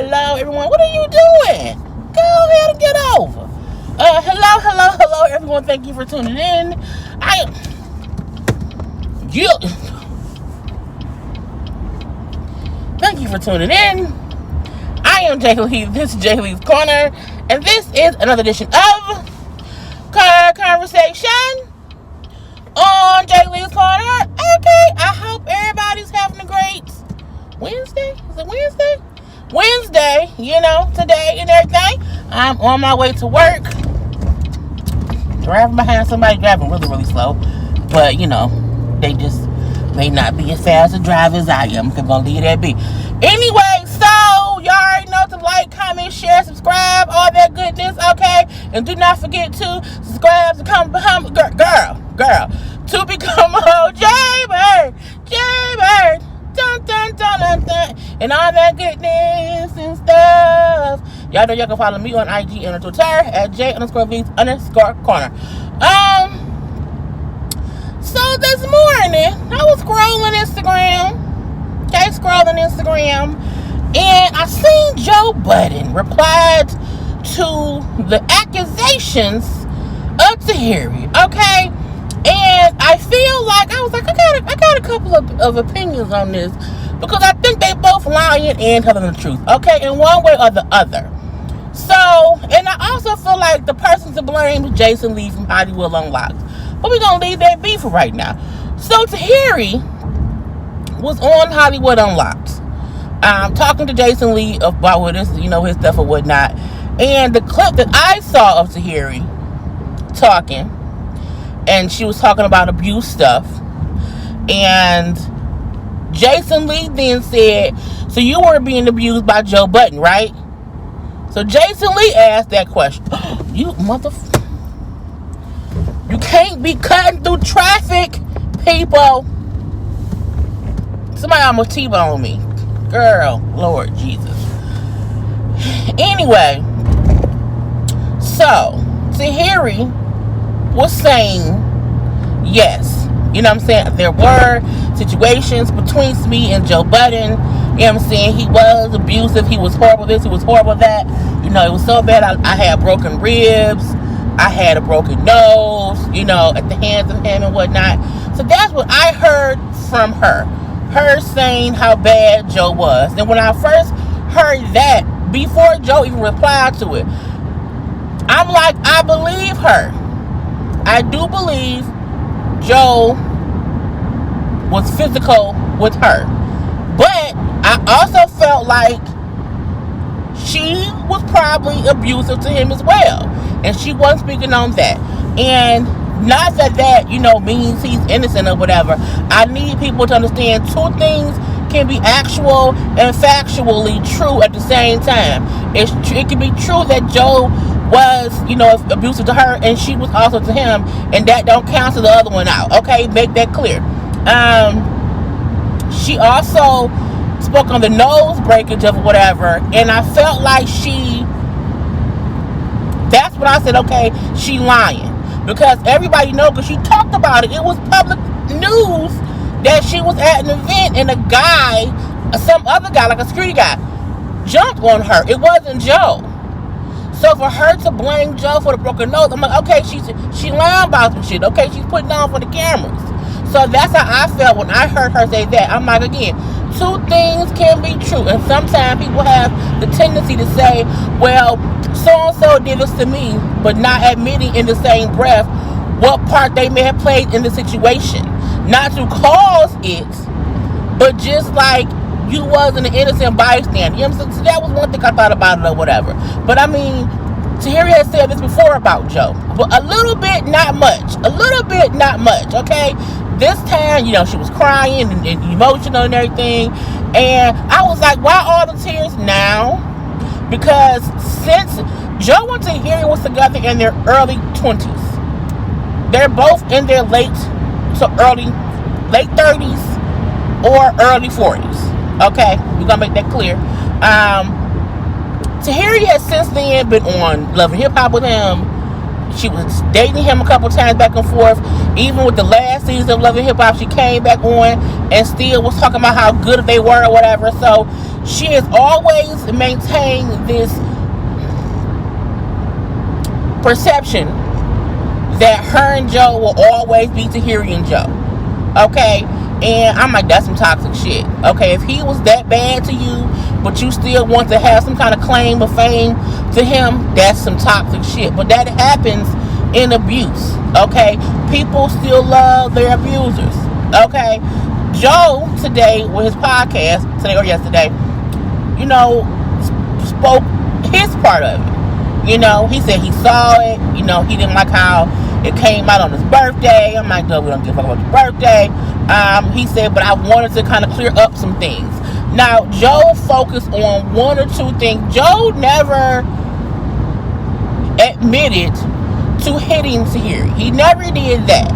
hello, everyone. What are you doing? Go ahead and get over. Hello, everyone. Thank you for tuning in. Thank you for tuning in. I am JayLees. This is JLeesCorner, and this is another edition of Conversation on JLeesCorner. Okay, I hope everybody's having a great Wednesday. Is it Wednesday? Wednesday, today and everything. I'm on my way to work. Driving behind somebody driving really, really slow. But, they just may not be as fast a driver as I am. I'm going to leave that be. Anyway, so y'all already know to like, comment, share, subscribe, all that goodness, okay? And do not forget to subscribe to come behind, girl, to become a JayBird. Dun, dun, dun, dun, dun, and all that goodness and stuff. Y'all know y'all can follow me on IG and on Twitter at J_Lees_Corner. So this morning, I was scrolling Instagram, and I seen Joe Budden replied to the accusations of Tahiry, okay? And I feel like, I was like, I got a couple of opinions on this, because I think they both lying and telling the truth, okay, in one way or the other. So, and I also feel like the person to blame is Jason Lee from Hollywood Unlocked. But we're going to leave that be for right now. So, Tahiry was on Hollywood Unlocked, talking to Jason Lee about what his stuff or whatnot. And the clip that I saw of Tahiry talking, and she was talking about abuse stuff, and Jason Lee then said, so you were being abused by Joe Budden, right? So Jason Lee asked that question. You can't be cutting through traffic, people. Somebody almost T-boned me. Girl, Lord Jesus. Anyway, so Tahiry was saying, yes, there were situations between me and Joe Budden. He was abusive, he was horrible this, he was horrible that. It was so bad. I had broken ribs, I had a broken nose, at the hands of him and whatnot. So that's what I heard from her saying how bad Joe was. And when I first heard that, before Joe even replied to it, I'm like, I believe her. I do believe Joe was physical with her. But I also felt like she was probably abusive to him as well. And she wasn't speaking on that. And not that means he's innocent or whatever. I need people to understand two things can be actual and factually true at the same time. It can be true that Joe was, abusive to her, and she was also to him, and that don't cancel the other one out. Okay, make that clear. She also spoke on the nose breakage of whatever, and I felt like that's when I said, okay, she lying. Because everybody know, because she talked about it. It was public news that she was at an event, and some other guy, like a security guy, jumped on her. It wasn't Joe. So for her to blame Joe for the broken nose, I'm like, okay, she lying about some shit. Okay, she's putting on for the cameras. So that's how I felt when I heard her say that. I'm like, again, two things can be true. And sometimes people have the tendency to say, well, so-and-so did this to me, but not admitting in the same breath what part they may have played in the situation. Not to cause it, but just like you wasn't an innocent bystander. So that was one thing I thought about it or whatever. But I mean, Tahiry has said this before about Joe. But a little bit, not much. Okay? This time, she was crying and emotional and everything. And I was like, why all the tears now? Because since Joe and Tahiry was together in their early 20s, they're both in their late 30s or early 40s. Okay, we're gonna make that clear. Tahiry has since then been on Love and Hip Hop with him. She was dating him a couple times back and forth. Even with the last season of Love and Hip Hop, she came back on and still was talking about how good they were or whatever. So she has always maintained this perception that her and Joe will always be Tahiry and Joe. Okay? And I'm like, that's some toxic shit. Okay, if he was that bad to you, but you still want to have some kind of claim of fame to him, that's some toxic shit. But that happens in abuse. Okay? People still love their abusers. Okay? Joe today with his podcast, today or yesterday, you know, spoke his part of it. You know, he said he saw it. You know, he didn't like how it came out on his birthday. I'm like, no, we don't give a fuck about your birthday. He said, but I wanted to kind of clear up some things. Now, Joe focused on one or two things. Joe never admitted to hitting Tahiry. He never did that.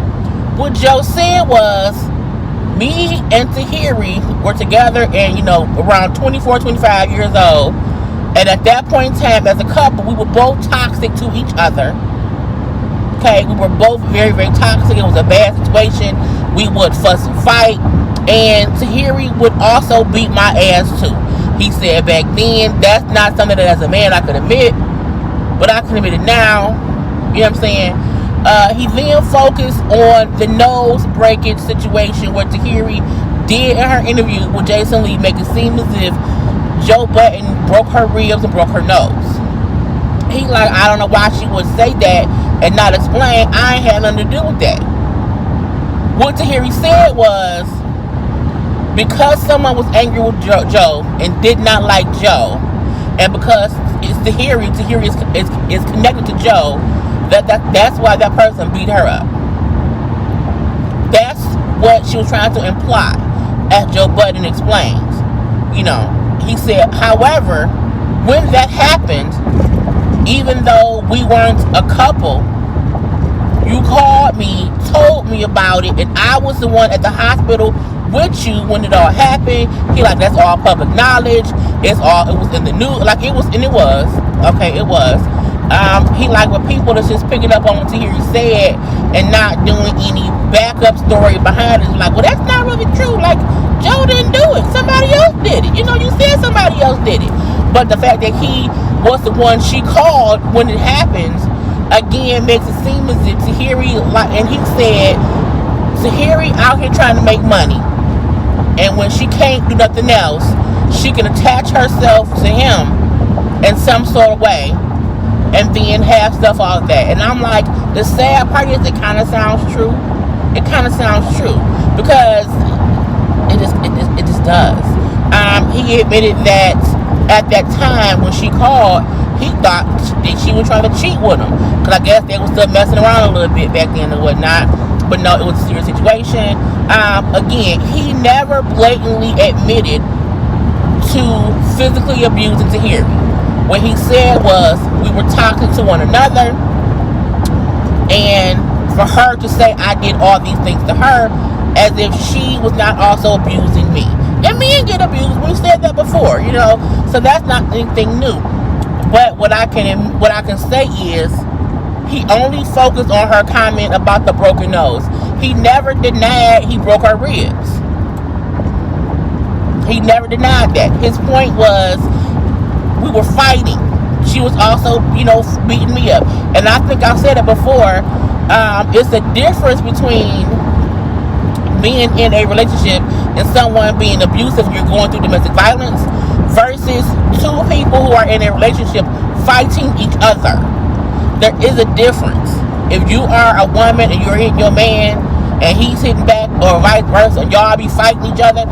What Joe said was, me and Tahiry were together and, you know, around 24, 25 years old. And at that point in time, as a couple, we were both toxic to each other. Okay, we were both very, very toxic. It was a bad situation. We would fuss and fight. And Tahiry would also beat my ass too. He said back then, that's not something that as a man I could admit, but I can admit it now. You know what I'm saying? He then focused on the nose breakage situation where Tahiry did in her interview with Jason Lee make it seem as if Joe Budden broke her ribs and broke her nose. He like, I don't know why she would say that and not explain. I ain't had nothing to do with that. What Tahiry said was, because someone was angry with Joe and did not like Joe, and because it's Tahiry is connected to Joe, that's why that person beat her up. That's what she was trying to imply, as Joe Budden explains. You know, he said, however, when that happened, even though we weren't a couple, you called me, told me about it, and I was the one at the hospital with you when it all happened. He like, that's all public knowledge. It was in the news, like it was, and it was. Okay, it was. He like, what people that's just picking up on what Tahiry said and not doing any backup story behind it. Like, well, that's not really true. Like, Joe didn't do it. Somebody else did it. You know, you said somebody else did it. But the fact that he was the one she called when it happens, again, makes it seem as if Tahiry, like, and he said, Tahiry out here trying to make money. And when she can't do nothing else, she can attach herself to him in some sort of way and then have stuff all of that. And I'm like, the sad part is it kind of sounds true. It kind of sounds true because it just does. He admitted that at that time when she called, he thought that she was trying to cheat with him, because I guess they were still messing around a little bit back then and whatnot. But no, it was a serious situation. Again, he never blatantly admitted to physically abusing Tahiry. What he said was, we were talking to one another, and for her to say I did all these things to her, as if she was not also abusing me. And men get abused. We've said that before, you know. So that's not anything new. But what I can say is, he only focused on her comment about the broken nose. He never denied he broke her ribs. He never denied that. His point was, we were fighting. She was also, you know, beating me up. And I think I've said it before. It's the difference between being in a relationship and someone being abusive, you're going through domestic violence, versus two people who are in a relationship fighting each other. There is a difference. If you are a woman and you're hitting your man and he's hitting back, or vice versa, and y'all be fighting each other,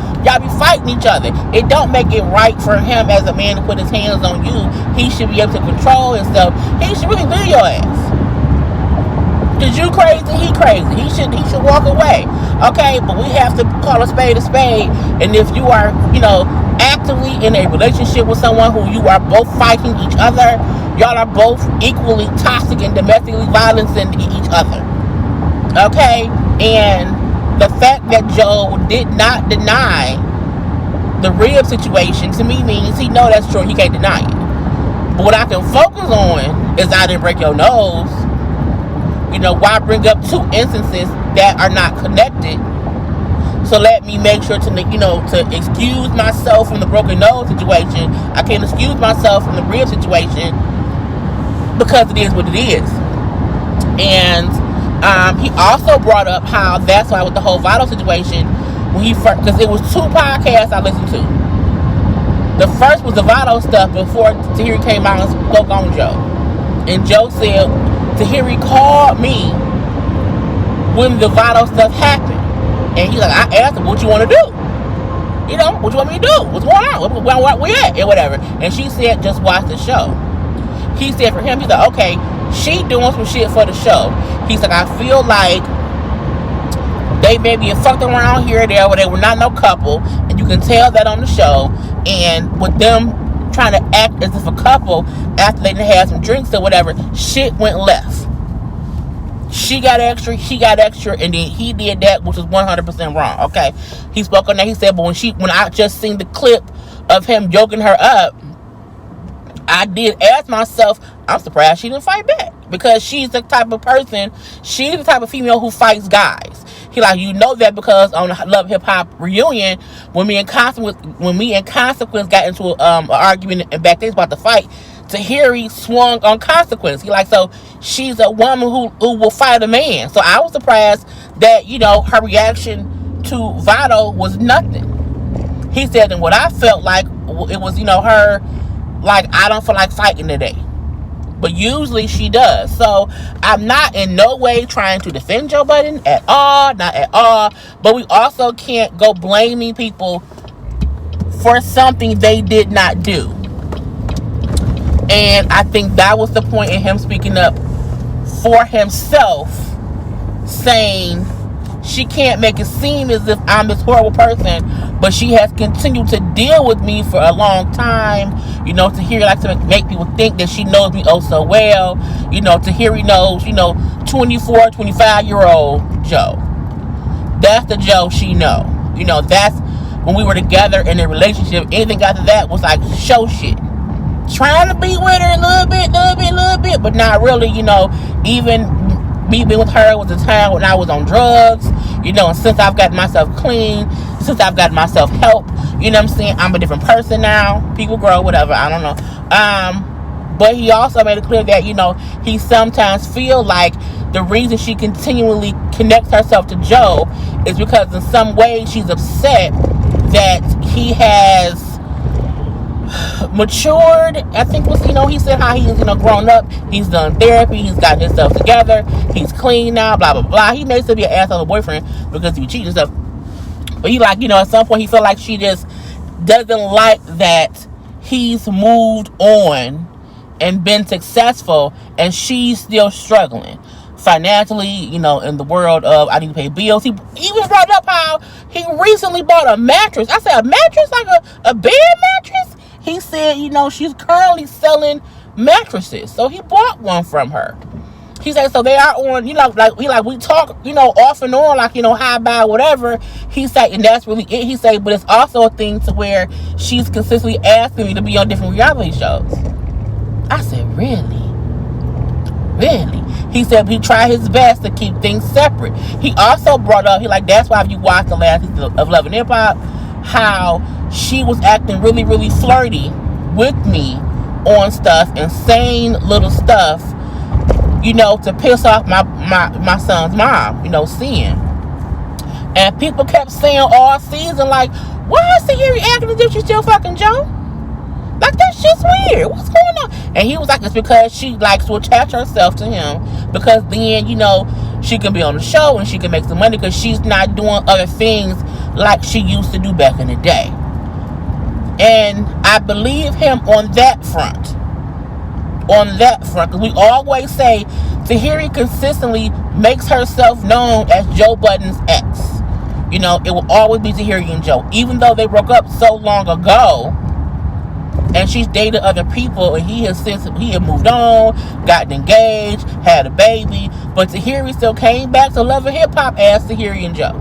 it don't make it right for him as a man to put his hands on you. He should be able to control himself. He should really leave your ass. Cause you crazy, he crazy. He should walk away. Okay, but we have to call a spade a spade. And if you are, you know, actively in a relationship with someone who you are both fighting each other, y'all are both equally toxic and domestically violent to each other. Okay, and the fact that Joe did not deny the rib situation, to me, means he know that's true. He can't deny it. But what I can focus on is, I didn't break your nose. why bring up two instances that are not connected? So let me make sure to, to excuse myself from the broken nose situation. I can't excuse myself from the rib situation because it is what it is. And he also brought up how that's why with the whole Vado situation, when he first, because it was two podcasts I listened to. The first was the Vado stuff before Tahiry came out and spoke on Joe. And Joe said, Tahiry called me when the Vado stuff happened. And he's like, I asked him, what you want to do? What you want me to do? What's going on? Where we at? And whatever. And she said, just watch the show. He said for him, he's like, okay, she doing some shit for the show. He's like, I feel like they maybe fucked around here or there where they were not no couple. And you can tell that on the show. And with them trying to act as if a couple after they had some drinks or whatever, shit went left. She got extra, he got extra, and then he did that, which was 100% wrong. Okay, he spoke on that. He said, but when I just seen the clip of him yoking her up, I did ask myself, I'm surprised she didn't fight back, because she's the type of person, she's the type of female who fights guys. He like, that because on the Love Hip Hop reunion, when me and Consequence got into an argument and backstage about the fight, Tahiry swung on Consequence. He like, so she's a woman who will fight a man. So I was surprised that, her reaction to Vado was nothing. He said, and what I felt like, it was, her, like, I don't feel like fighting today. But usually she does. So I'm not in no way trying to defend Joe Budden at all. Not at all. But we also can't go blaming people for something they did not do. And I think that was the point in him speaking up for himself, saying she can't make it seem as if I'm this horrible person, but she has continued to deal with me for a long time. Tahiry likes to make people think that she knows me oh so well. Tahiry knows, 24, 25-year-old Joe. That's the Joe she know. That's when we were together in a relationship. Anything after that was like show shit. Trying to be with her a little bit, but not really, even me being with her was a time when I was on drugs, and since I've gotten myself clean, since I've gotten myself help, I'm a different person now. People grow, whatever, I don't know. But he also made it clear that, he sometimes feel like the reason she continually connects herself to Joe is because in some way she's upset that he has matured. I think he said how he's grown up, he's done therapy, he's got himself together, he's clean now, blah blah blah. He may still be an asshole boyfriend because he was cheating and stuff, but he at some point he felt like she just doesn't like that he's moved on and been successful and she's still struggling financially, in the world of I need to pay bills. He even brought up how he recently bought a mattress. I said, a mattress? Like a bed mattress? He said, she's currently selling mattresses. So he bought one from her. He said, so they are on, we talk, off and on, hi, bye, whatever. He said, and that's really it. He said, but it's also a thing to where she's consistently asking me to be on different reality shows. I said, really? Really? He said he tried his best to keep things separate. He also brought up, that's why if you watch the last season of Love and Hip Hop, how she was acting really, really flirty with me on stuff and saying little stuff, to piss off my son's mom, Sin. And people kept saying all season, like, why is Tahiry acting as if she's still fucking Joe? Like, that's just weird. What's going on? And he was like, it's because she likes to attach herself to him, because then, she can be on the show and she can make some money because she's not doing other things like she used to do back in the day. And I believe him on that front. Because we always say Tahiry consistently makes herself known as Joe Budden's ex. It will always be Tahiry and Joe. Even though they broke up so long ago, and she's dated other people, and he had moved on, gotten engaged, had a baby, but Tahiry still came back to Love and Hip Hop as Tahiry and Joe.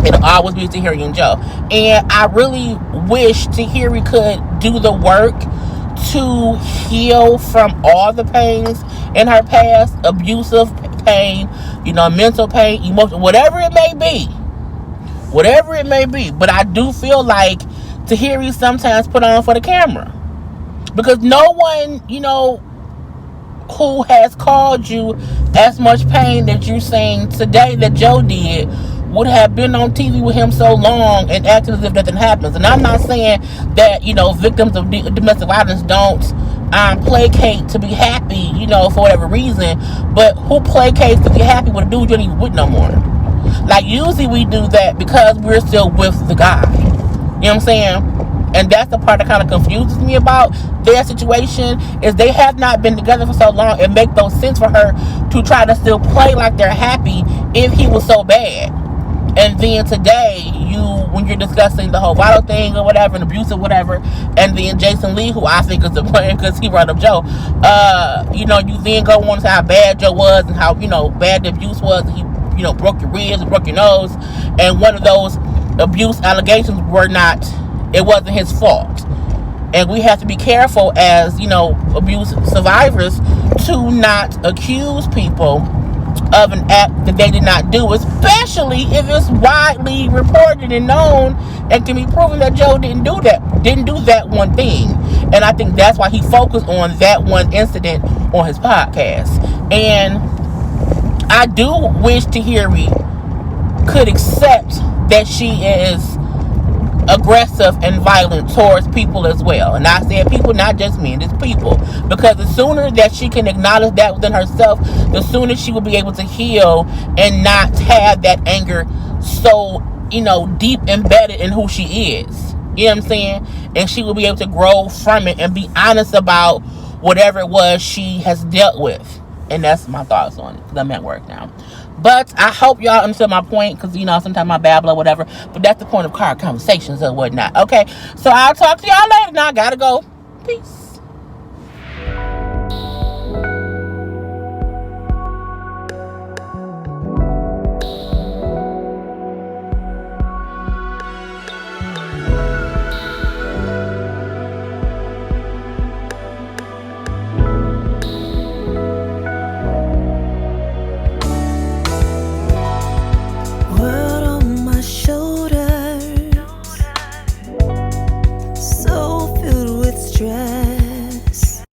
It'll always be Tahiry and Joe. And I really wish Tahiry could do the work to heal from all the pains in her past, abusive pain, mental pain, emotional, whatever it may be. But I do feel like Tahiry sometimes put on for the camera, because no one, who has caused you as much pain that you're saying today that Joe did would have been on TV with him so long and acting as if nothing happens. And I'm not saying that, victims of domestic violence don't placate to be happy, for whatever reason. But who placates to be happy with a dude you ain't even with no more? Like, usually we do that because we're still with the guy. You know what I'm saying? And that's the part that kind of confuses me about their situation, is they have not been together for so long. It makes no sense for her to try to still play like they're happy if he was so bad. And then today, when you're discussing the whole vital thing or whatever, and abuse or whatever, and then Jason Lee, who I think is the plan because he brought up Joe, you then go on to how bad Joe was and how, bad the abuse was. And he, broke your ribs and broke your nose. And one of those abuse allegations it wasn't his fault. And we have to be careful as, abuse survivors to not accuse people of an act that they did not do, especially if it's widely reported and known and can be proven that Joe didn't do that one thing. And I think that's why he focused on that one incident on his podcast. And I do wish Tahiry could accept that she is aggressive and violent towards people as well. And I said people, not just men, it's people. Because the sooner that she can acknowledge that within herself, the sooner she will be able to heal and not have that anger so, deep embedded in who she is. You know what I'm saying? And she will be able to grow from it and be honest about whatever it was she has dealt with. And that's my thoughts on it, because I'm at work now. But I hope y'all understand my point, because, sometimes I babble or whatever. But that's the point of car conversations or whatnot. Okay, so I'll talk to y'all later. Now I gotta go. Peace. So filled with stress.